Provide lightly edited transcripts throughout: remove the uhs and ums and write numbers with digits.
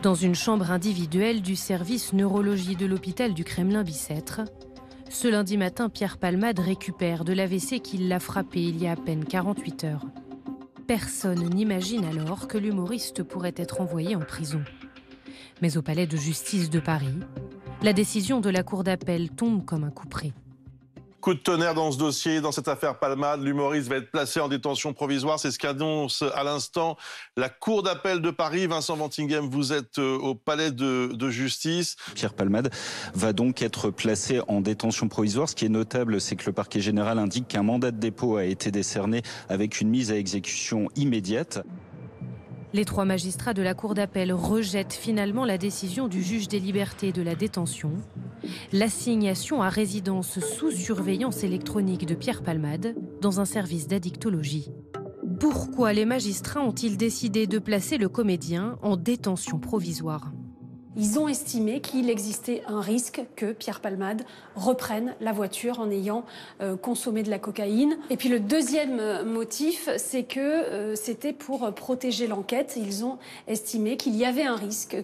Dans une chambre individuelle du service neurologie de l'hôpital du Kremlin-Bicêtre, ce lundi matin, Pierre Palmade récupère de l'AVC qui l'a frappé il y a à peine 48 heures. Personne n'imagine alors que l'humoriste pourrait être envoyé en prison. Mais au palais de justice de Paris, la décision de la cour d'appel tombe comme un coup près. Coup de tonnerre dans ce dossier, dans cette affaire Palmade. L'humoriste va être placé en détention provisoire. C'est ce qu'annonce à l'instant la Cour d'appel de Paris. Vincent Vantinghem, vous êtes au palais de justice. Pierre Palmade va donc être placé en détention provisoire. Ce qui est notable, c'est que le parquet général indique qu'un mandat de dépôt a été décerné avec une mise à exécution immédiate. Les 3 magistrats de la Cour d'appel rejettent finalement la décision du juge des libertés de la détention. L'assignation à résidence sous surveillance électronique de Pierre Palmade dans un service d'addictologie. Pourquoi les magistrats ont-ils décidé de placer le comédien en détention provisoire ? Ils ont estimé qu'il existait un risque que Pierre Palmade reprenne la voiture en ayant consommé de la cocaïne. Et puis le deuxième motif, c'est que c'était pour protéger l'enquête. Ils ont estimé qu'il y avait un risque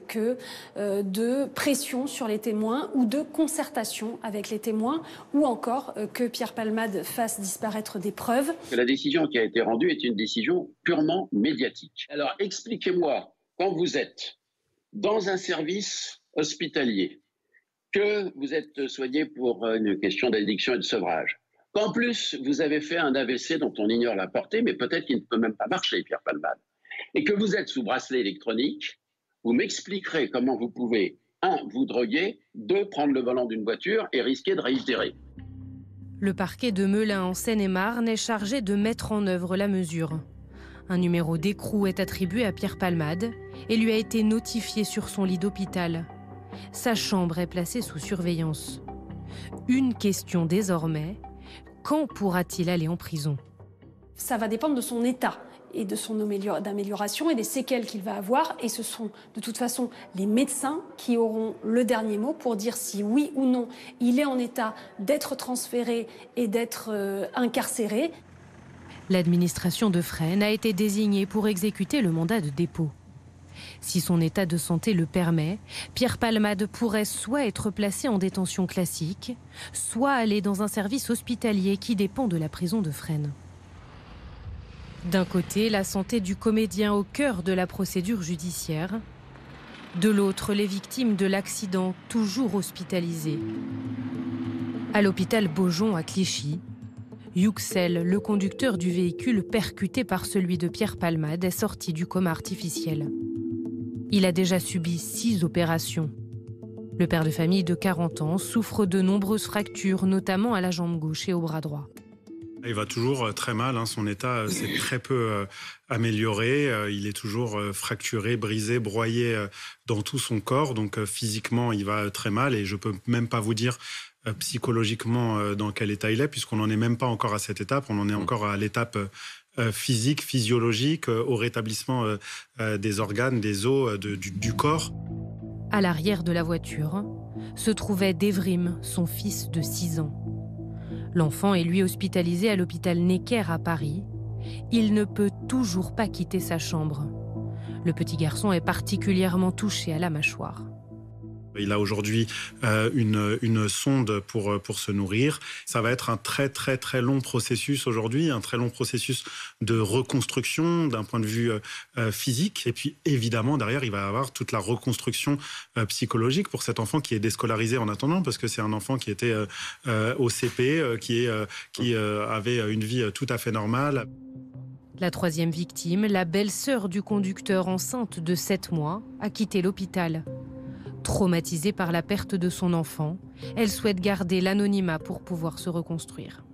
de pression sur les témoins ou de concertation avec les témoins, ou encore que Pierre Palmade fasse disparaître des preuves. La décision qui a été rendue est une décision purement médiatique. Alors expliquez-moi, quand vous êtes dans un service hospitalier, que vous êtes soigné pour une question d'addiction et de sevrage, qu'en plus vous avez fait un AVC dont on ignore la portée, mais peut-être qu'il ne peut même pas marcher, Pierre Palmade, et que vous êtes sous bracelet électronique, vous m'expliquerez comment vous pouvez, 1, vous droguer, 2, prendre le volant d'une voiture et risquer de réitérer. Le parquet de Melun en Seine-et-Marne est chargé de mettre en œuvre la mesure. Un numéro d'écrou est attribué à Pierre Palmade et lui a été notifié sur son lit d'hôpital. Sa chambre est placée sous surveillance. Une question désormais, quand pourra-t-il aller en prison ? Ça va dépendre de son état et de son d'amélioration et des séquelles qu'il va avoir. Et ce sont de toute façon les médecins qui auront le dernier mot pour dire si oui ou non il est en état d'être transféré et d'être incarcéré. L'administration de Fresnes a été désignée pour exécuter le mandat de dépôt. Si son état de santé le permet, Pierre Palmade pourrait soit être placé en détention classique, soit aller dans un service hospitalier qui dépend de la prison de Fresnes. D'un côté, la santé du comédien au cœur de la procédure judiciaire. De l'autre, les victimes de l'accident toujours hospitalisées. À l'hôpital Beaujon à Clichy, Yüksel, le conducteur du véhicule percuté par celui de Pierre Palmade, est sorti du coma artificiel. Il a déjà subi 6 opérations. Le père de famille de 40 ans souffre de nombreuses fractures, notamment à la jambe gauche et au bras droit. Il va toujours très mal, son état s'est très peu amélioré, il est toujours fracturé, brisé, broyé dans tout son corps, donc physiquement il va très mal et je peux même pas vous dire psychologiquement dans quel état il est, puisqu'on n'en est même pas encore à cette étape, on en est encore à l'étape physique, physiologique, au rétablissement des organes, des os, du corps. À l'arrière de la voiture se trouvait Devrim, son fils de 6 ans. L'enfant est lui hospitalisé à l'hôpital Necker à Paris. Il ne peut toujours pas quitter sa chambre. Le petit garçon est particulièrement touché à la mâchoire. Il a aujourd'hui une sonde pour se nourrir. Ça va être un très très très long processus aujourd'hui, un très long processus de reconstruction d'un point de vue physique. Et puis évidemment derrière il va y avoir toute la reconstruction psychologique pour cet enfant qui est déscolarisé en attendant, parce que c'est un enfant qui était au CP, qui avait une vie tout à fait normale. La 3e victime, la belle-sœur du conducteur enceinte de 7 mois, a quitté l'hôpital. Traumatisée par la perte de son enfant, elle souhaite garder l'anonymat pour pouvoir se reconstruire.